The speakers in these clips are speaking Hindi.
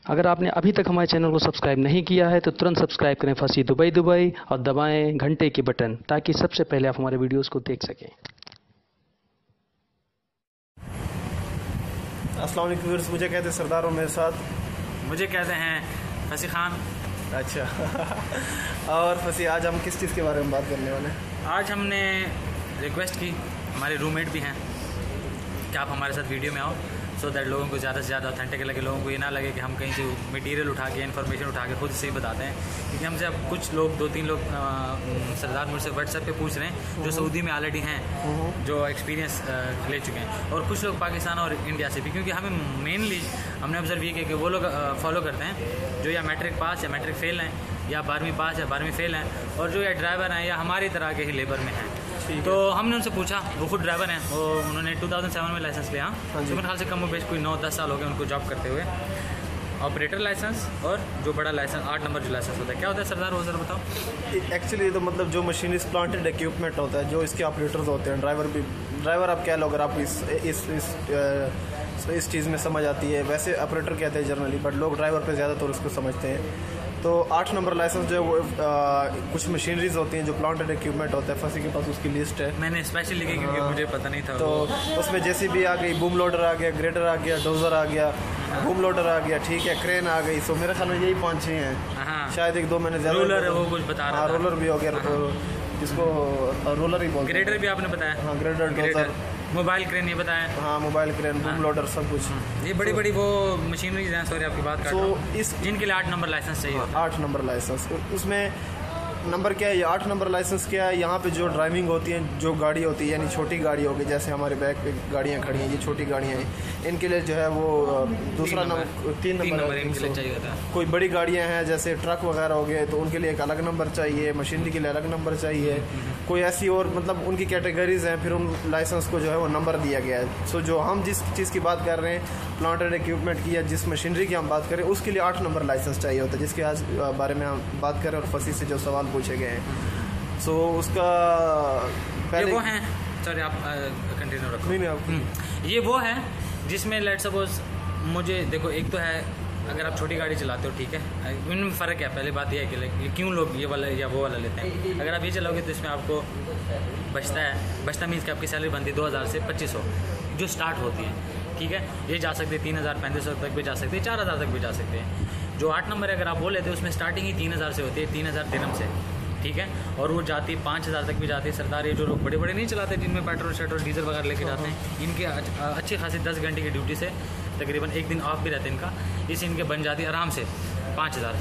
अगर आपने अभी तक हमारे चैनल को सब्सक्राइब नहीं किया है तो तुरंत सब्सक्राइब करें फंसी दुबई दुबई और दबाएं घंटे के बटन ताकि सबसे पहले आप हमारे वीडियोस को देख सकें। अस्सलाम वालेकुम व्यूअर्स, मुझे कहते हैं सरदार और मेरे साथ मुझे कहते हैं फसी खान। अच्छा और फसी, आज हम किस चीज़ के बारे में बात करने वाले हैं? आज हमने रिक्वेस्ट की, हमारे रूममेट भी हैं, कि आप हमारे साथ वीडियो में आओ सो दैट लोगों को ज़्यादा से ज़्यादा ऑथेंटिक लगे, लोगों को ये ना लगे कि हम कहीं से मटेरियल उठा के इन्फॉर्मेशन उठा के खुद से ही बताते हैं। क्योंकि हमसे अब कुछ लोग 2-3 लोग सरदार मुझसे व्हाट्सएप पे पूछ रहे हैं जो सऊदी में ऑलरेडी हैं, जो एक्सपीरियंस ले चुके हैं, और कुछ लोग पाकिस्तान और इंडिया से भी। क्योंकि हमें मेनली हमने ऑब्जर्व ये किया कि वो लोग फॉलो करते हैं जो या मैट्रिक पास या मैट्रिक फेल हैं, या 12वीं पास या 12वीं फेल हैं, और जो या ड्राइवर हैं या हमारी तरह के ही लेबर में हैं। तो हमने उनसे पूछा, वो खुद ड्राइवर हैं, वो उन्होंने 2007 में लाइसेंस लिया। तो मेरे ख्याल से कम बेश कोई 9-10 साल हो गए उनको जॉब करते हुए। ऑपरेटर लाइसेंस और जो बड़ा लाइसेंस 8 नंबर जो लाइसेंस होता है, क्या होता है सरदार, वो सर बताओ। एक्चुअली तो मतलब जो मशीनिस्ट प्लांटेड इक्विपमेंट होता है, जो इसके ऑपरेटर्स होते हैं, ड्राइवर आप कह लो, अगर आप इस चीज़ में समझ आती है। वैसे ऑपरेटर कहते हैं जनरली, बट लोग ड्राइवर पे ज़्यादातर उसको समझते हैं। तो 8 नंबर लाइसेंस जो है वो कुछ मशीनरीज होती हैं जो प्लांटेड इक्विपमेंट होता है। फसी के पास उसकी लिस्ट है, मैंने स्पेशल लिखी क्योंकि मुझे पता नहीं था। तो उसमें जेसीबी आ गई, बूम लोडर आ गया, ग्रेडर आ गया, डोजर आ गया, बूम लोडर आ गया, ठीक है, क्रेन आ गई। सो मेरे ख्याल में यही 5-6 हैं, शायद 1-2 मैंने ज़्यादा। रोलर है वो कुछ बता रहा था। रोलर भी हो गया, जिसको रोलर ही बोलते हैं। ग्रेडर भी आपने बताया। हाँ, ग्रेडर, डोजर, मोबाइल क्रेन ये बताया। हाँ, मोबाइल क्रेन, बूम लोडर, सब कुछ। ये बड़ी बड़ी वो मशीनरीज हैं, सॉरी आपकी बात कर, इस जिनके लिए 8 नंबर लाइसेंस चाहिए। 8 नंबर लाइसेंस, उसमें नंबर क्या है, ये 8 नंबर लाइसेंस क्या है। यहाँ पे जो ड्राइविंग होती है, जो गाड़ी होती है, यानी छोटी गाड़ी होगी, जैसे हमारे बैक पे गाड़ियाँ खड़ी हैं, ये छोटी गाड़ियाँ हैं, इनके लिए जो है वो दूसरा नंबर 3 नंबर इनके लिए चाहिए होता है। कोई बड़ी गाड़ियाँ हैं जैसे ट्रक वगैरह हो गए, तो उनके लिए एक अलग नंबर चाहिए, मशीनरी के लिए अलग नंबर चाहिए। कोई ऐसी और मतलब उनकी कैटेगरीज हैं, फिर उन लाइसेंस को जो है वो नंबर दिया गया है। सो जो हम जिस चीज़ की बात कर रहे हैं, प्लांटेड इक्विपमेंट की या जिस मशीनरी की हम बात करें, उसके लिए 8 नंबर लाइसेंस चाहिए होता है, जिसके आज बारे में हम बात करें और फसी से जो सवाल पूछे गए हैं। सो उसका पहले वो हैं, सॉरी आप कंटिन्यू रखो। नहीं आप ये वो है जिसमें लेट सपोज मुझे देखो, एक तो है अगर आप छोटी गाड़ी चलाते हो, ठीक है, इनमें फ़र्क है। पहले बात यह है कि क्यों लोग ये वाला या वो वाला लेते हैं। अगर आप ये चलाओगे तो इसमें आपको बचता मीन्स कि आपकी सैलरी बनती है 2000 से 2500 जो स्टार्ट होती है, ठीक है। ये जा सकते हैं 3000-3500 तक भी जा सकते हैं, 4000 तक भी जा सकते हैं। जो 8 नंबर अगर आप वो लेते हो, उसमें स्टार्टिंग ही 3000 से होती है, 3000 दिरहम से, ठीक है, और वो जाती 5000 तक भी जाती है। सरदार ये जो लोग बड़े बड़े नहीं चलाते, जिनमें पेट्रोल डीजल वगैरह लेके जाते हैं, इनके अच्छी खासी 10 घंटे की ड्यूटी से तकरीबन एक दिन ऑफ भी रहते हैं इनका, इस इनके बन जाती है आराम से 5000।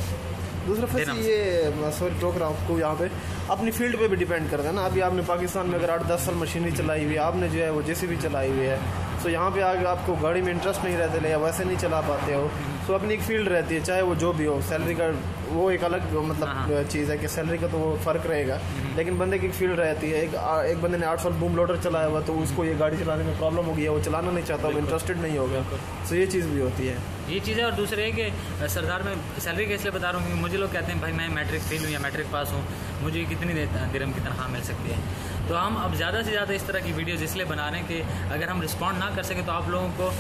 दूसरा फैसला ये, सॉरी टोक रहा हूँ आपको, यहाँ पे अपनी फील्ड पे भी डिपेंड करता है ना। अभी आपने पाकिस्तान में अगर 8-10 साल मशीनरी चलाई हुई है, आपने जो है वो जेसीबी चलाई हुई है, सो यहाँ पे आगे आपको गाड़ी में इंटरेस्ट नहीं रहते या वैसे नहीं चला पाते हो, तो अपनी एक फील्ड रहती है, चाहे वो जो भी हो। सैलरी का वो एक अलग मतलब चीज़ है कि सैलरी का तो वो फ़र्क रहेगा, लेकिन बंदे की एक फील्ड रहती है। एक बंदे ने 8 साल बूम लोडर चलाया हुआ, तो उसको ये गाड़ी चलाने में प्रॉब्लम होगी, वो चलाना नहीं चाहता, वो इंटरेस्टेड नहीं होगा। सो ये चीज़ भी होती है, ये चीज़ है। और दूसरे है कि सरदार में सैलरी का इसलिए बता रहा हूँ क्योंकि मुझे लोग कहते हैं भाई मैं मैट्रिक फेल हूँ या मैट्रिक पास हूँ, मुझे कितनी दिरहम की तनख्वाह मिल सकती है। तो हम अब ज़्यादा से ज़्यादा इस तरह की वीडियोज़ इसलिए बना रहे हैं कि अगर हम रिस्पॉन्ड ना कर सकें तो आप लोगों को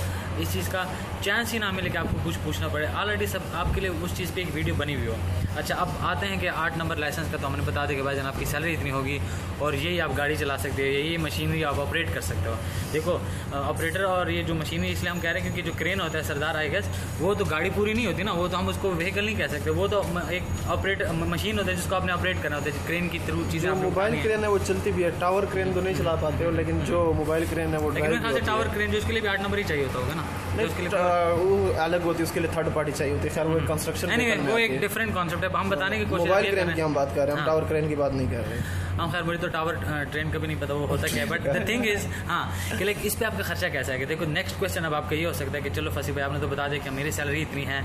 इस चीज़ का चांस ही ना मिले कि आपको कुछ पूछना पड़े। ऑलरेडी सब आपके लिए उस चीज़ पे एक वीडियो बनी हुई हो। अच्छा, अब आते हैं कि 8 नंबर लाइसेंस का तो हमने बता दिया कि भाई जान आपकी सैलरी इतनी होगी और यही आप गाड़ी चला सकते हो, यही मशीनरी आप ऑपरेट कर सकते हो। देखो ऑपरेटर और ये जो मशीनरी इसलिए हम कह रहे हैं क्योंकि जो क्रेन होता है सरदार, आई गेस वो तो गाड़ी पूरी नहीं होती ना, वो तो हम उसको व्हीकल नहीं कह सकते, वो तो एक ऑपरेट मशीन होता है जिसको आपने ऑपरेट करना होता है, क्रेन की थ्रू चीज़ें। मोबाइल क्रेन है वो चलती भी है, टावर क्रेन तो नहीं चला पाते हो, लेकिन जो मोबाइल क्रेन है वो टावर क्रेन जो उसके लिए भी 8 नंबर ही चाहिए होता होगा ना, उसके लिए वो अलग होती है, उसके लिए थर्ड पार्टी चाहिए होती है। खैर वो कंस्ट्रक्शन वो एक डिफरेंट कॉन्सेप्ट है, हम बताने की कोशिश। मोबाइल क्रेन की हम बात कर रहे हैं, हम टावर क्रेन की बात नहीं कर रहे हैं। हम खैर मुझे तो टावर ट्रेन का भी नहीं पता वो होता क्या है, बट द थिंग इज हाँ कि लाइक इस पे आपका खर्चा कैसा है। देखो नेक्स्ट क्वेश्चन अब आपका ये हो सकता है कि चलो फसी भाई आपने तो बता दिया कि मेरी सैलरी इतनी है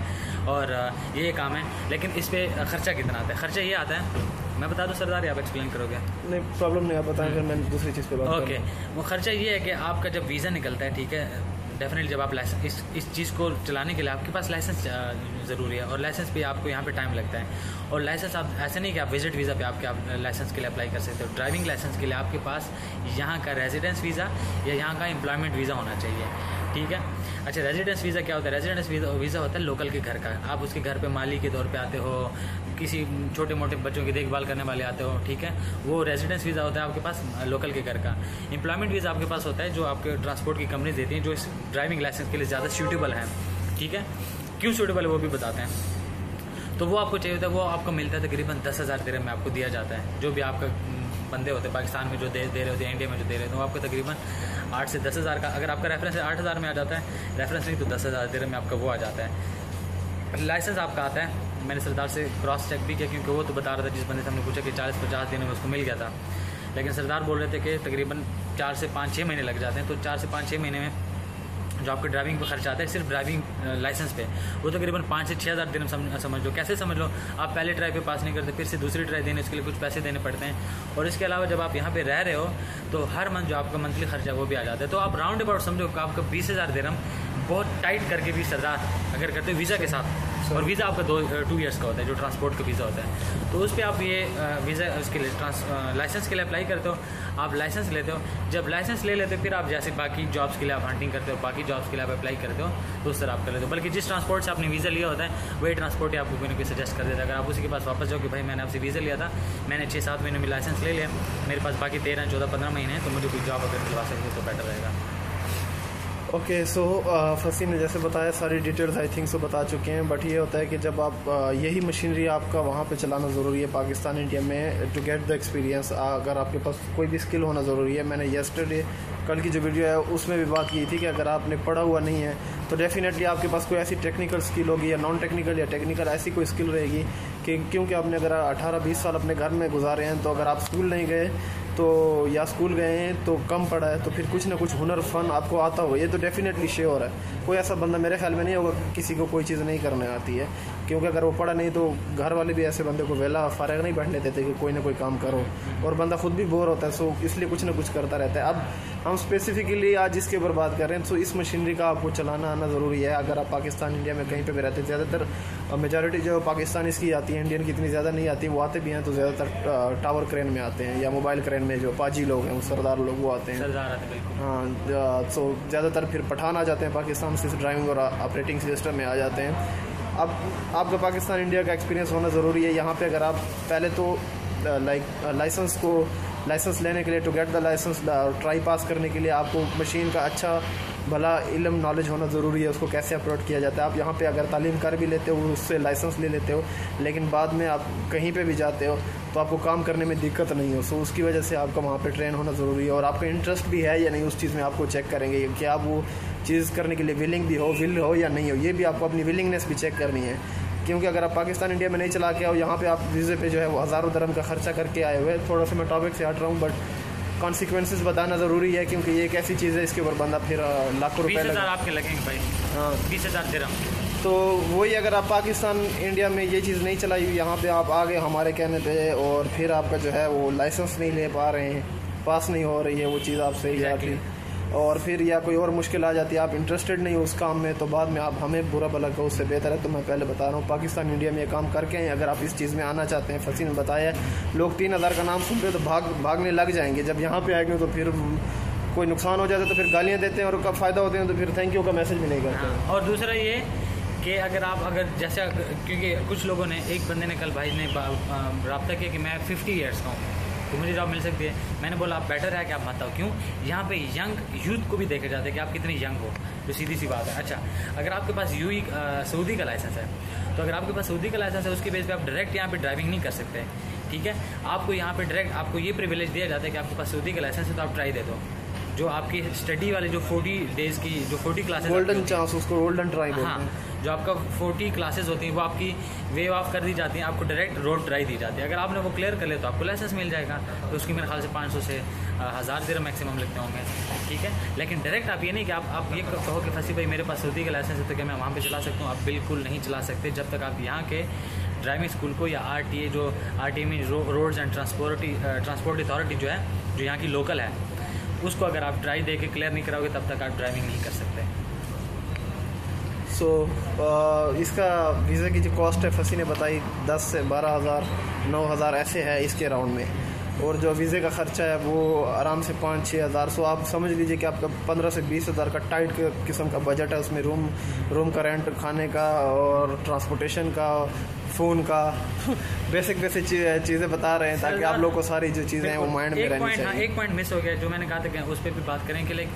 और ये काम है, लेकिन इस पे खर्चा कितना आता है। खर्चा ये आता है, मैं बता दूं सरदार, आप एक्सप्लेन करोगे? नहीं प्रॉब्लम नहीं, आप बताएं, फिर मैं दूसरी चीज़ पे बात करूंगा। ओके, वो खर्चा ये है कि आपका जब वीज़ा निकलता है, ठीक है, डेफिनेटली जब आप लाइसेंस इस चीज़ को चलाने के लिए आपके पास लाइसेंस ज़रूरी है, और लाइसेंस पे आपको यहाँ पे टाइम लगता है। और लाइसेंस आप ऐसे नहीं कि आप विजिट वीज़ा पे आप लाइसेंस के लिए अप्लाई कर सकते हो। ड्राइविंग लाइसेंस के लिए आपके पास यहाँ का रेजिडेंस वीज़ा या यहाँ का एम्प्लॉयमेंट वीज़ा होना चाहिए, ठीक है। अच्छा, रेजिडेंस वीज़ा क्या होता है? रेजिडेंस वीज़ा होता है लोकल के घर का। आप उसके घर पे माली के तौर पे आते हो, किसी छोटे मोटे बच्चों की देखभाल करने वाले आते हो, ठीक है, वो रेजिडेंस वीज़ा होता है आपके पास लोकल के घर का। एम्प्लॉयमेंट वीज़ा आपके पास होता है जो आपके ट्रांसपोर्ट की कंपनीज देती हैं, जो इस ड्राइविंग लाइसेंस के लिए ज़्यादा सूटेबल है, ठीक है। क्यों सूटेबल है वो भी बताते हैं। तो वो आपको चाहिए होता है, वो आपको मिलता है तकरीबन 10,000 दिरहम में आपको दिया जाता है। जो भी आपका बंदे होते हैं पाकिस्तान में जो दे रहे होते हैं, इंडिया में जो दे रहे होते हैं, वो आपको तकरीबन 8 से 10,000 का, अगर आपका रेफरेंस 8,000 में आ जाता है, रेफरेंस नहीं तो 10,000 दिरहम में आपका वो आ जाता है। लाइसेंस आपका आता है, मैंने सरदार से क्रॉस चेक भी किया, क्योंकि वो तो बता रहा था, जिस बंदे से हमने पूछा कि 40-50 दिन में उसको मिल गया था, लेकिन सरदार बोल रहे थे कि तकरीबन 4 से 5-6 महीने लग जाते हैं। तो 4 से 5-6 महीने में जो आपके ड्राइविंग पे खर्चा आता है सिर्फ ड्राइविंग लाइसेंस पे, वो तकरीबन 5 से 6,000 दिन समझ लो। कैसे समझ लो, आप पहले ट्राई पे पास नहीं करते, फिर से दूसरी ट्राई देने उसके लिए कुछ पैसे देने पड़ते हैं। और इसके अलावा जब आप यहाँ पे रह रहे हो तो हर मंथ जो आपका मंथली खर्चा वो भी आ जाता है। तो आप राउंड अबाउट समझो कि आपका 20,000 दिरहम बहुत टाइट करके भी सरदार अगर करते हो वीज़ा के साथ, और वीज़ा आपका 2 ईयर्स का होता है जो ट्रांसपोर्ट का वीज़ा होता है, तो उस पर आप ये वीज़ा उसके लिए लाइसेंस के लिए अप्लाई करते हो, आप लाइसेंस लेते हो। जब लाइसेंस ले लेते हो फिर आप जैसे बाकी जॉब्स के लिए आप हंटिंग करते हो, बाकी जॉब्स के लिए आप अप्लाई करते हो, तो उस तरह आप कर लेते हो। बल्कि जिस ट्रांसपोर्ट से आपने वीज़ा लिया होता है वही ट्रांसपोर्ट ही आपको कोई ना कोई सजेस्ट कर देता है। अगर आप उसी के पास वापस जाओ कि भाई मैंने आपसे वीज़ा लिया था, मैंने 6-7 महीने में लाइसेंस ले लिया, मेरे पास बाकी 13, 14, 15 महीने हैं, तो मुझे कोई जॉब अगर दिलवा सकते तो बेटर रहेगा। ओके, सो फसी ने जैसे बताया सारी डिटेल्स आई थिंक सो बता चुके हैं, बट ये होता है कि जब आप यही मशीनरी आपका वहाँ पे चलाना ज़रूरी है पाकिस्तान इंडिया में टू गेट द एक्सपीरियंस। अगर आपके पास कोई भी स्किल होना ज़रूरी है। मैंने येस्टरडे कल की जो वीडियो है उसमें भी बात की थी कि अगर आपने पढ़ा हुआ नहीं है तो डेफिनेटली आपके पास कोई ऐसी टेक्निकल स्किल होगी या नॉन टेक्निकल या टेक्निकल ऐसी कोई स्किल रहेगी कि क्योंकि आपने अगर 18-20 साल अपने घर में गुजारे हैं, तो अगर आप स्कूल नहीं गए तो या स्कूल गए हैं तो कम पड़ा है, तो फिर कुछ ना कुछ हुनर फ़न आपको आता हो, ये तो डेफिनेटली श्योर है। कोई ऐसा बंदा मेरे ख्याल में नहीं होगा कि किसी को कोई चीज़ नहीं करने आती है, क्योंकि अगर वो पढ़ा नहीं तो घर वाले भी ऐसे बंदे को वेला फारग नहीं बैठने देते कि कोई ना कोई काम करो, और बंदा खुद भी बोर होता है, सो इसलिए कुछ ना कुछ करता रहता है। अब हम स्पेसिफिकली आज इसके ऊपर बात कर रहे हैं, तो इस मशीनरी का आपको चलाना आना ज़रूरी है। अगर आप पाकिस्तान इंडिया में कहीं पे भी रहते हैं, ज़्यादातर मेजॉरिटी जो पाकिस्तानी इसकी आती है, इंडियन की इतनी ज़्यादा नहीं आती, वो आते भी हैं तो ज़्यादातर टावर क्रेन में आते हैं या मोबाइल क्रेन में, जो पाजी लोग हैं, सरदार लोग वो आते हैं। हाँ, तो ज़्यादातर फिर पठान आ जाते हैं पाकिस्तान से, ड्राइविंग और ऑपरेटिंग सिस्टम में आ जाते हैं। अब आपका पाकिस्तान इंडिया का एक्सपीरियंस होना ज़रूरी है। यहाँ पे अगर आप पहले तो लाइसेंस लेने के लिए, to get the license, try pass करने के लिए आपको मशीन का अच्छा भला इल्म नॉलेज होना ज़रूरी है, उसको कैसे अपलोड किया जाता है। आप यहाँ पे अगर तालीम कर भी लेते हो, उससे लाइसेंस ले लेते हो, लेकिन बाद में आप कहीं पे भी जाते हो तो आपको काम करने में दिक्कत नहीं हो, सो उसकी वजह से आपका वहाँ पे ट्रेन होना ज़रूरी है। और आपका इंटरेस्ट भी है या नहीं उस चीज़ में आपको चेक करेंगे कि आप वो चीज़ करने के लिए विल हो या नहीं हो, ये भी आपको अपनी विलिंगनेस भी चेक करनी है। क्योंकि अगर आप पाकिस्तान इंडिया में नहीं चला के आओ, यहाँ पे आप वीज़े पे जो है वो हज़ारों दिरहम का खर्चा करके आए हुए। थोड़ा सा मैं टॉपिक से हट रहा हूँ, बट कॉन्सिक्वेंसेस बताना ज़रूरी है, क्योंकि ये एक ऐसी चीज़ है इसके ऊपर बंदा फिर लाखों रुपए 20,000 आपके लगेंगे भाई। हाँ, 20,000 दिरहम। तो वही अगर आप पाकिस्तान इंडिया में ये चीज़ नहीं चलाई, यहाँ पे आप आ गए हमारे कहने पे, और फिर आपका जो है वो लाइसेंस नहीं ले पा रहे हैं, पास नहीं हो रही है वो चीज़ आपसे एग्जैक्टली, और फिर या कोई और मुश्किल आ जाती है, आप इंटरेस्टेड नहीं हो उस काम में, तो बाद में आप हमें बुरा भला कहो, उससे बेहतर है। तो मैं पहले बता रहा हूँ, पाकिस्तान इंडिया में ये काम करके हैं। अगर आप इस चीज़ में आना चाहते हैं, फसी ने बताया लोग 3,000 का नाम सुनते तो भागने लग जाएंगे, जब यहाँ पे आएंगे तो फिर कोई नुकसान हो जाता है तो फिर गालियाँ देते हैं, और कब फ़ायदा होते हैं तो फिर थैंक यू का मैसेज भी नहीं करते हैं। और दूसरा ये कि अगर जैसे, क्योंकि कुछ लोगों ने, एक बंदे ने कल भाई ने रब्ता किया कि मैं 50 ईयर्स का हूँ तो मुझे जॉब मिल सकती है। मैंने बोला आप बेटर है कि आप मत आओ। क्यों? यहाँ पे यंग यूथ को भी देखा जाता है कि आप कितने यंग हो, जो सीधी सी बात है। अच्छा, अगर आपके पास सऊदी का लाइसेंस है, तो अगर आपके पास सऊदी का लाइसेंस है, उसकी बेस पे आप डायरेक्ट यहाँ पे ड्राइविंग नहीं कर सकते, ठीक है। आपको यहाँ पे डायरेक्ट आपको ये प्रिविलेज दिया जाता है कि आपके पास सऊदी का लाइसेंस है तो आप ट्राई दे दो। जो आपकी स्टडी वाले जो 40 डेज़ की जो 40 क्लासेस, गोल्डन चांस, उसको गोल्डन ट्राई बोलते हैं। हाँ, जो आपका 40 क्लासेस होती हैं वो आपकी वेव ऑफ कर दी जाती हैं, आपको डायरेक्ट रोड ट्राई दी जाती है। अगर आपने वो क्लियर कर लिया तो आपको लाइसेंस मिल जाएगा, तो उसकी मेरे ख्याल से 500 से 1000 दिरहम मैक्सिमम लगते होंगे, ठीक है। लेकिन डायरेक्ट आप ये नहीं कि आप ये कहो कि फसी भाई मेरे पास सऊदी का लाइसेंस है तो क्या मैं वहाँ पर चला सकता हूँ? आप बिल्कुल नहीं चला सकते जब तक आप यहाँ के ड्राइविंग स्कूल को या RTA, जो RTA में रोड्स एंड ट्रांसपोर्ट अथॉरिटी जो है, जो यहाँ की लोकल है, उसको अगर आप ट्राई दे के क्लियर नहीं कराओगे तब तक आप ड्राइविंग नहीं कर सकते। सो इसका वीज़ा की जो कॉस्ट है फसी ने बताई 10 से 12,000 9,000 ऐसे है इसके राउंड में। और जो वीज़े का ख़र्चा है वो आराम से 5-6 हज़ार। सो आप समझ लीजिए कि आपका 15 से 20 हज़ार का टाइट किस्म का बजट है। उसमें रूम का रेंट, खाने का और ट्रांसपोर्टेशन का, फ़ोन का बेसिक चीज़ें बता रहे हैं ताकि आप लोग को सारी जो चीज़ें हैं वो माइंड में रहनी चाहिए। हाँ, एक पॉइंट मिस हो गया जो मैंने कहा था कि उस पर भी बात करें कि लाइक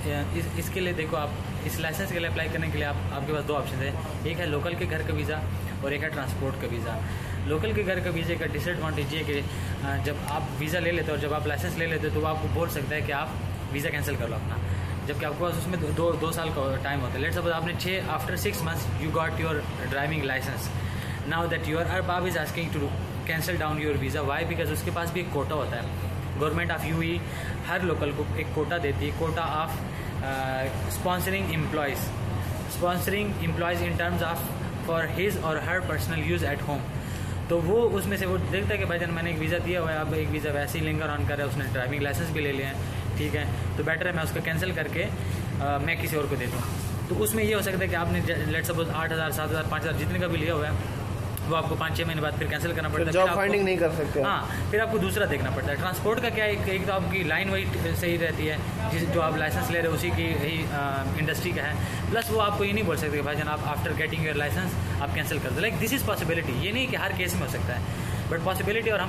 इसके लिए देखो, आप इस लाइसेंस के लिए अप्लाई करने के लिए आपके पास 2 ऑप्शन है। एक है लोकल के घर का वीज़ा और एक है ट्रांसपोर्ट का वीज़ा। लोकल के घर का वीज़े का डिसएडवांटेज ये कि जब आप वीज़ा ले लेते हो और जब आप लाइसेंस ले लेते हो तो वो आपको बोल सकता है कि आप वीज़ा कैंसिल कर लो अपना, जबकि आपके पास उसमें 2 साल का टाइम होता है। लेट्स सपोज आपने after 6 months you got your driving licence, now that your अरबाब is asking to cancel down your visa. Why? Because उसके पास भी एक कोटा होता है। गवर्नमेंट ऑफ यूएई हर लोकल को एक कोटा देती है, quota of sponsoring employees in terms of for his और her personal use at home. तो वो उसमें से वो देखता है कि भाईजान मैंने एक वीज़ा दिया हुआ है, अब एक वीज़ा वैसे ही लिंगर ऑन कर रहा है, उसने ड्राइविंग लाइसेंस भी ले लिया है, ठीक है, तो बेटर है मैं उसको कैंसिल करके मैं किसी और को दे दूँ। तो उसमें ये हो सकता है कि आपने लेट सपोज 8,000, 7,000, 5,000 जितने का भी लिया हुआ है वो आपको 5-6 महीने बाद फिर कैंसिल करना पड़ता है। जॉब फाइंडिंग नहीं कर सकते। हाँ, फिर आपको दूसरा देखना पड़ता है। ट्रांसपोर्ट का क्या है, एक तो आपकी लाइन वही सही रहती है, जो आप लाइसेंस ले रहे हो उसी की ही इंडस्ट्री का है, प्लस वो आपको ये नहीं बोल सकते कि भाईजान आप आफ्टर गेटिंग योर लाइसेंस आप कैंसिल कर दो। Like this is possibility. ये नहीं कि हर केस में हो सकता है, बट पॉसिबिलिटी। और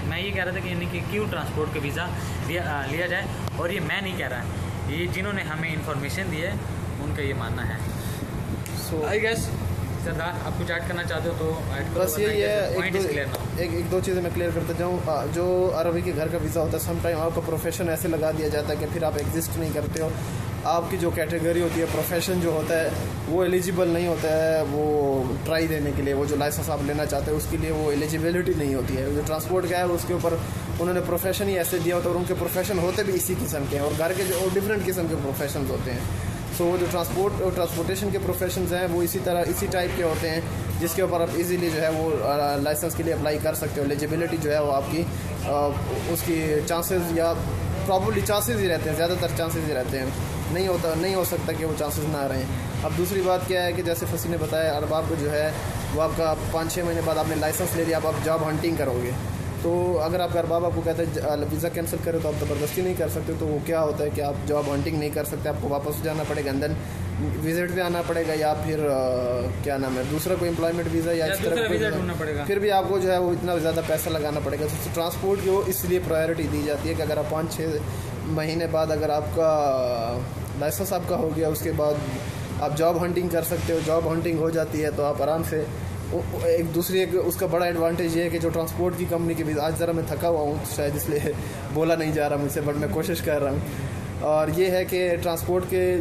मैं ये कह रहा था कि यानी कि क्यों ट्रांसपोर्ट का वीज़ा लिया जाए, और ये मैं नहीं कह रहा है, ये जिन्होंने हमें इन्फॉर्मेशन दी है उनका ये मानना है। सो आई गेस सरदार आप कुछ ऐड करना चाहते हो तो बस यही है। एक दो चीज़ें मैं क्लियर करते जाऊँ। जो अरबी के घर का वीज़ा होता है, समटाइम आपका प्रोफेशन ऐसे लगा दिया जाता है कि फिर आप एग्जिस्ट नहीं करते हो। आपकी जो कैटेगरी होती है, प्रोफेशन जो होता है वो एलिजिबल नहीं होता है वो ट्राई देने के लिए। वो जो लाइसेंस आप लेना चाहते हैं उसके लिए वो एलिजिबिलिटी नहीं होती है। जो ट्रांसपोर्ट का है उसके ऊपर उन्होंने प्रोफेशन ही ऐसे दिया होता है और उनके प्रोफेशन होते भी इसी किस्म के हैं, और घर के जो डिफरेंट किस्म के प्रोफेशन होते हैं। सो वो जो ट्रांसपोर्टेशन के प्रोफेशंस हैं वो इसी टाइप के होते हैं जिसके ऊपर आप इजीली जो है वो लाइसेंस के लिए अप्लाई कर सकते हो। एलिजिबिलिटी जो है वो आपकी उसकी चांसेस या प्रॉब्ली चांसेस ही रहते हैं, ज़्यादातर चांसेस ही रहते हैं। नहीं हो सकता कि वो चांसेस ना रहें। अब दूसरी बात क्या है कि जैसे फसी ने बताया, अरबाब को जो है वो आपका 5-6 महीने बाद आपने लाइसेंस ले लिया, अब आप जॉब हंटिंग करोगे। तो अगर आपका अरबाब आपको कहता है वीज़ा कैंसिल करो तो आप ज़बरदस्ती नहीं कर सकते। तो वो क्या होता है कि आप जॉब हंटिंग नहीं कर सकते, आपको वापस जाना पड़ेगा, अंदर विजिट पे आना पड़ेगा, या फिर क्या नाम है दूसरा कोई एम्प्लॉयमेंट वीज़ा या इस तरह का ढूंढना पड़ेगा। फिर भी आपको जो है वो इतना ज़्यादा पैसा लगाना पड़ेगा। तो ट्रांसपोर्ट की इसलिए प्रायोरिटी दी जाती है कि अगर आप 5-6 महीने बाद अगर आपका लाइसेंस आपका हो गया, उसके बाद आप जॉब हंटिंग कर सकते हो। जॉब हंटिंग हो जाती है तो आप आराम से उसका बड़ा एडवांटेज ये है कि जो ट्रांसपोर्ट की कंपनी की आज ज़रा मैं थका हुआ हूँ शायद इसलिए बोला नहीं जा रहा मुझसे, बट मैं कोशिश कर रहा हूँ। और ये है कि ट्रांसपोर्ट के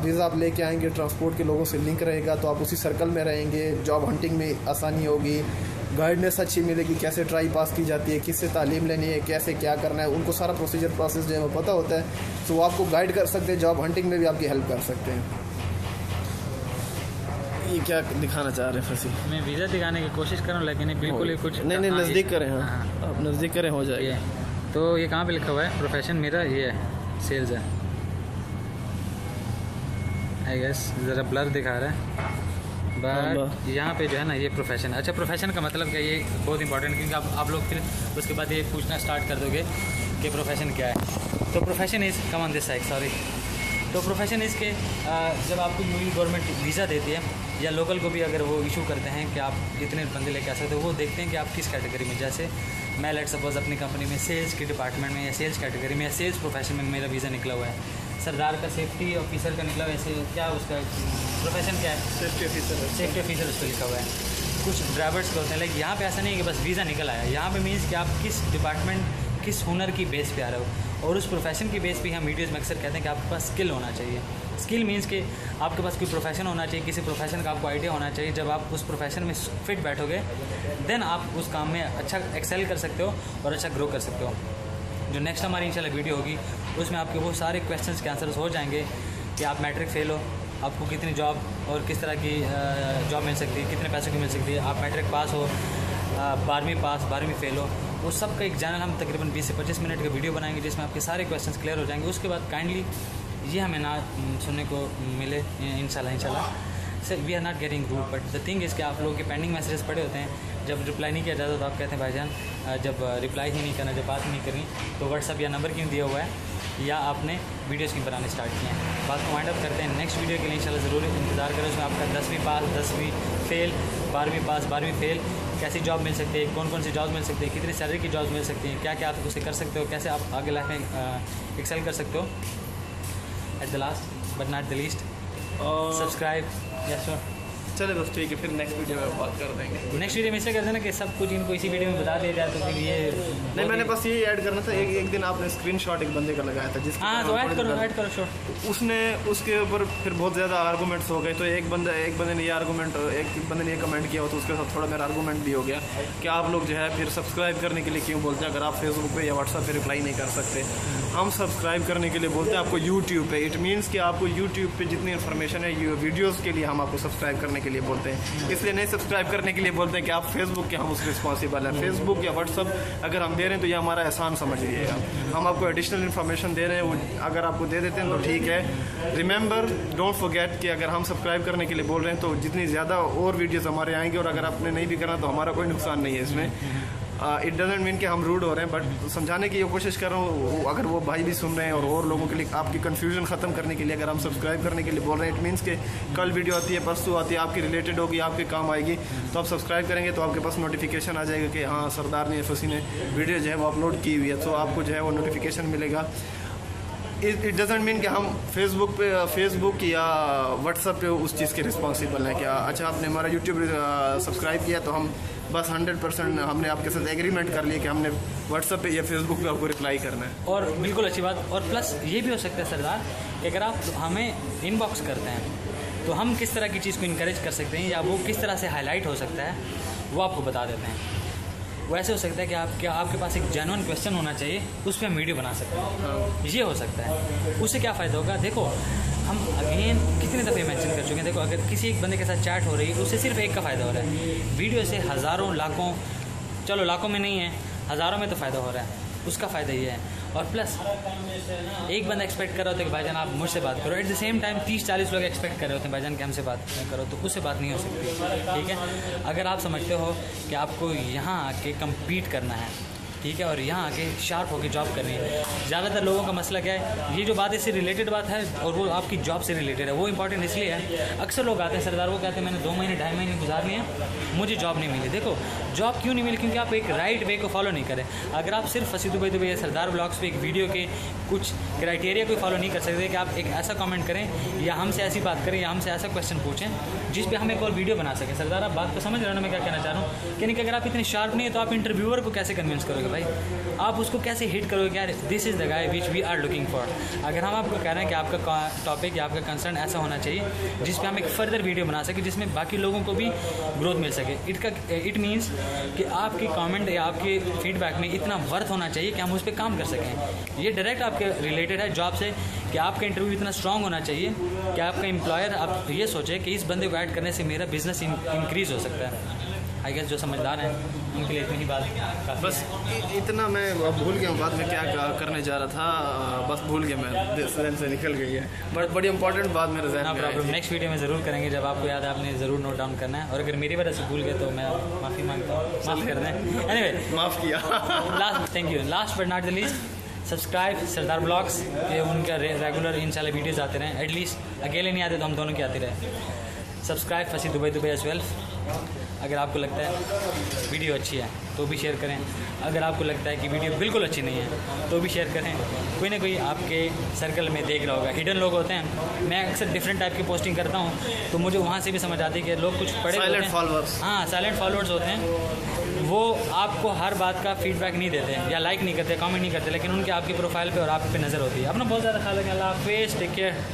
वीज़ा आप लेके आएंगे, ट्रांसपोर्ट के लोगों से लिंक रहेगा तो आप उसी सर्कल में रहेंगे। जॉब हंटिंग में आसानी होगी, गाइडनेस अच्छी मिलेगी, कैसे ट्राई पास की जाती है, किससे तालीम लेनी है, कैसे क्या करना है, उनको सारा प्रोसेस जो है वो पता होता है। तो वो आपको गाइड कर सकते हैं, जॉब हंटिंग में भी आपकी हेल्प कर सकते हैं। ये क्या दिखाना चाह रहे हैं फसी? मैं वीज़ा दिखाने की कोशिश कर रहा हूँ लेकिन बिल्कुल ही कुछ नहीं नज़दीक करें। हाँ, आप नज़दीक करें हो जाएगा। तो ये कहाँ पे लिखा हुआ है? प्रोफेशन मेरा ये है, सेल्स है आई गेस, ज़रा ब्लर दिखा रहा है बट यहाँ पे जो है ना ये प्रोफेशन। अच्छा, प्रोफेशन का मतलब क्या, ये बहुत इंपॉर्टेंट, क्योंकि आप लोग फिर उसके बाद ये पूछना स्टार्ट कर दोगे कि प्रोफेशन क्या है। तो profession is come on this side, sorry. तो प्रोफेशन इसके जब आपको यूएई गवर्नमेंट वीज़ा देती है या लोकल को भी अगर वो इशू करते हैं कि आप इतने बंदे लेके आ सकते हो, वो देखते हैं कि आप किस कैटेगरी में। जैसे मैं लेट सपोज अपनी कंपनी में सेल्स के डिपार्टमेंट में या सेल्स कैटेगरी में या सेल्स प्रोफेशन में मेरा वीज़ा निकला हुआ है। सरदार का सेफ्टी ऑफिसर का निकला हुआ है, ऐसे क्या उसका प्रोफेशन क्या है? सेफ्टी ऑफिसर उस पर लिखा हुआ है। कुछ ड्राइवर्स का होते हैं, लेकिन यहाँ पे ऐसा नहीं है कि बस वीज़ा निकल आया। यहाँ पे मीन्स कि आप किस डिपार्टमेंट, किस हुनर की बेस पे आ रहे हो, और उस प्रोफेशन की बेस पे हम वीडियोज़ में अक्सर कहते हैं कि आपके पास स्किल होना चाहिए। स्किल मीन्स कि आपके पास कोई प्रोफेशन होना चाहिए, किसी प्रोफेशन का आपको आइडिया होना चाहिए। जब आप उस प्रोफेशन में फिट बैठोगे देन आप उस काम में अच्छा एक्सेल कर सकते हो और अच्छा ग्रो कर सकते हो। जो नेक्स्ट हमारी इंशाल्लाह वीडियो होगी उसमें आपके वो सारे क्वेश्चंस के आंसर्स हो जाएंगे कि आप मैट्रिक फेल हो, आपको कितनी जॉब और किस तरह की जॉब मिल सकती है, कितने पैसों की मिल सकती है, आप मैट्रिक पास हो, 12वीं पास, 12वीं फेल हो, वो सब का एक चैनल हम तकरीबन 20 से 25 मिनट का वीडियो बनाएंगे जिसमें आपके सारे क्वेश्चंस क्लियर हो जाएंगे। उसके बाद काइंडली ये हमें ना सुनने को मिले इंशाल्लाह sir we are not getting rude, but the thing is कि आप लोगों के पेंडिंग मैसेजेस पड़े होते हैं, जब रिप्लाई नहीं किया जाता तो आप कहते हैं भाईजान जब रिप्लाई ही नहीं करना, जब बात ही नहीं करनी तो व्हाट्सअप या नंबर क्यों दिया हुआ है, या आपने वीडियोज़ क्यों बनाने स्टार्ट किए हैं। बात को वाइंड अप करते हैं। नेक्स्ट वीडियो के लिए इंशाल्लाह ज़रूर इंतज़ार करें। उसमें आपका 10वीं पास, 10वीं फेल, 12वीं पास, 12वीं फेल, कैसी जॉब मिल सकती है, कौन कौन सी जॉब मिल सकती है, कितनी सैलरी की जॉब मिल सकती है, क्या क्या आप उसे कर सकते हो, कैसे आप आगे लाइफ में एक्सेल कर सकते हो। At the last but not the least, subscribe. Yes sir, चले बस ठीक है, फिर नेक्स्ट वीडियो में बात कर देंगे। नेक्स्ट वीडियो में इसलिए कर देना कि सब कुछ इनको इसी वीडियो में बता दिया जाए, तो फिर ये नहीं, मैंने बस यही ऐड करना था। एक दिन आपने स्क्रीनशॉट एक बंदे का लगाया था जिसका, हाँ तो ऐड करो शॉर्ट। उसने उसके ऊपर फिर बहुत ज़्यादा आर्गूमेंट्स हो गए। तो एक बंदे ने ये आर्गूमेंट, एक बंदे ने ये कमेंट किया हो, तो उसके साथ थोड़ा मेरा आर्गूमेंट भी हो गया कि आप लोग जो है फिर सब्सक्राइब करने के लिए क्यों बोलते हैं, अगर आप फेसबुक पे या व्हाट्सएप पे रिप्लाई नहीं कर सकते। हम सब्सक्राइब करने के लिए बोलते हैं आपको यूट्यूब पे। इट मीन्स कि आपको यूट्यूब पे जितनी इन्फॉर्मेशन है वीडियोज़ के लिए हम आपको सब्सक्राइब करने के लिए बोलते हैं, इसलिए नहीं सब्सक्राइब करने के लिए बोलते हैं कि आप फेसबुक के हम उसके रिस्पॉन्सिबल हैं। फेसबुक या व्हाट्सअप अगर हम दे रहे हैं तो ये हमारा एहसान समझिएगा। हम आपको एडिशनल इन्फॉर्मेशन दे रहे हैं, वो अगर आपको दे देते हैं तो ठीक है। रिमेंबर, डोंट फॉरगेट कि अगर हम सब्सक्राइब करने के लिए बोल रहे हैं तो जितनी ज़्यादा और वीडियोज़ हमारे आएंगे, और अगर आपने नहीं भी करना तो हमारा कोई नुकसान नहीं है इसमें। इट डजेंट मीन कि हम रूड हो रहे हैं, बट समझाने की ये कोशिश कर रहा हूँ। अगर वो भाई भी सुन रहे हैं और लोगों के लिए आपकी कन्फ्यूजन ख़त्म करने के लिए अगर हम सब्सक्राइब करने के लिए बोल रहे हैं, इट मीन्स कि कल वीडियो आती है, परसों आती है, आपकी रिलेटेड होगी, आपके काम आएगी, तो आप सब्सक्राइब करेंगे तो आपके पास नोटिफिकेशन आ जाएगा कि हाँ सरदार ने फसी ने वीडियो जो है वो अपलोड की हुई है, तो आपको जो है वो नोटिफिकेशन मिलेगा। इट डजेंट मीन कि हम फेसबुक या व्हाट्सएप पे उस चीज़ के रिस्पॉन्सिबल हैं। क्या अच्छा आपने हमारा यूट्यूब सब्सक्राइब किया तो हम बस 100% हमने आपके साथ एग्रीमेंट कर लिया कि हमने व्हाट्सएप पे या फेसबुक पे आपको रिप्लाई करना है। और बिल्कुल अच्छी बात, और प्लस ये भी हो सकता है सरदार कि अगर आप हमें इनबॉक्स करते हैं तो हम किस तरह की चीज़ को इनकरेज कर सकते हैं या वो किस तरह से हाईलाइट हो सकता है वो आपको बता देते हैं। वो ऐसे हो सकता है कि आपके पास एक जेन्युइन क्वेश्चन होना चाहिए, उस पर हम वीडियो बना सकते हैं। ये हो सकता है। उससे क्या फ़ायदा होगा, देखो हम अगेन कितने दफ़े मेंशन कर चुके हैं। देखो अगर किसी एक बंदे के साथ चैट हो रही है उससे सिर्फ एक का फ़ायदा हो रहा है, वीडियो से हज़ारों लाखों, चलो लाखों में नहीं है, हज़ारों में तो फ़ायदा हो रहा है, उसका फ़ायदा ये है। और प्लस एक बंदा एक्सपेक्ट कर रहा होता है कि भाईजान आप मुझसे बात करो, एट द सेम टाइम 30-40 लोग एक्सपेक्ट कर रहे होते हैं भाईजान कि हमसे बात करो, तो उससे बात नहीं हो सकती। ठीक है, अगर आप समझते हो कि आपको यहाँ आके कम्पीट करना है, ठीक है, और यहाँ आके शार्प होकर जॉब करनी है। ज़्यादातर लोगों का मसला क्या है, ये जो बात इससे रिलेटेड बात है और वो आपकी जॉब से रिलेटेड है, वो इंपॉर्टेंट इसलिए है। अक्सर लोग आते हैं सरदार, वो कहते हैं मैंने 2 महीने 2.5 महीने गुजार लिए हैं, मुझे जॉब नहीं मिली। देखो जॉब क्यों नहीं मिली, क्योंकि आप एक राइट वे को फॉलो नहीं करें। अगर आप सिर्फ फसी दुबई या सरदार ब्लॉग्स पे एक वीडियो के कुछ क्राइटेरिया को फॉलो नहीं कर सकते कि आप एक ऐसा कमेंट करें या हमसे ऐसी बात करें या हमसे ऐसा क्वेश्चन पूछें जिस पे हम एक और वीडियो बना सकें। सरदार आप बात को समझ रहे हो ना मैं क्या कहना चाह रहा हूँ, यानी कि अगर आप इतने शार्प नहीं है तो आप इंटरव्यूअर को कैसे कन्विंस करोगे भाई, आप उसको कैसे हिट करोगे यार, this is the guy which we are looking for. अगर हम आपको कह रहे हैं कि आपका टॉपिक या आपका कंसर्न ऐसा होना चाहिए जिस पे हम एक फर्दर वीडियो बना सकें जिसमें बाकी लोगों को भी ग्रोथ मिल सके, इट मीन्स कि आपके कमेंट या आपके फीडबैक में इतना वर्थ होना चाहिए कि हम उस पर काम कर सकें। ये डायरेक्ट आपके रिलेटेड है जॉब से कि आपका इंटरव्यू इतना स्ट्रांग होना चाहिए कि आपका एम्प्लॉयर आप ये सोचे कि इस बंदे को ऐड करने से मेरा बिजनेस इंक्रीज़ हो सकता है। आई गेस जो समझदार हैं उनके लिए इतनी ही बात बस इतना। मैं भूल गया बाद में क्या करने जा रहा था, बस भूल गया मैं, जहन से निकल गई है, बट बड़ी इंपॉर्टेंट बात मेरे जहन में प्रॉब्लम नेक्स्ट वीडियो में ज़रूर करेंगे, जब आपको याद है आपने ज़रूर नोट डाउन करना है, और अगर मेरी वजह से भूल गए तो मैं माफ़ी मांगता हूँ, माफ़ कर दें। एनीवे माफ़ किया। Last thank you, last but not the least subscribe Sardar blogs, ये उनका रेगुलर इंशाल्लाह वीडियोज़ आते रहें, एटलीस्ट अकेले नहीं आते तो हम दोनों के आते रहे। सब्सक्राइब फसी दुबई एज वेल। अगर आपको लगता है वीडियो अच्छी है तो भी शेयर करें, अगर आपको लगता है कि वीडियो बिल्कुल अच्छी नहीं है तो भी शेयर करें। कोई ना कोई आपके सर्कल में देख रहा होगा, हिडन लोग होते हैं, मैं अक्सर डिफरेंट टाइप की पोस्टिंग करता हूँ तो मुझे वहाँ से भी समझ आती है कि लोग कुछ पढ़े होते हैं, हाँ साइलेंट फॉलोअर्स होते हैं, वो आपको हर बात का फीडबैक नहीं देते या लाइक नहीं करते, कमेंट नहीं करते, लेकिन उनके आपकी प्रोफाइल पे और आप पे नज़र होती है। अपना बहुत ज़्यादा ख्याल रखें। अल्लाह हाफिज़, टेक केयर।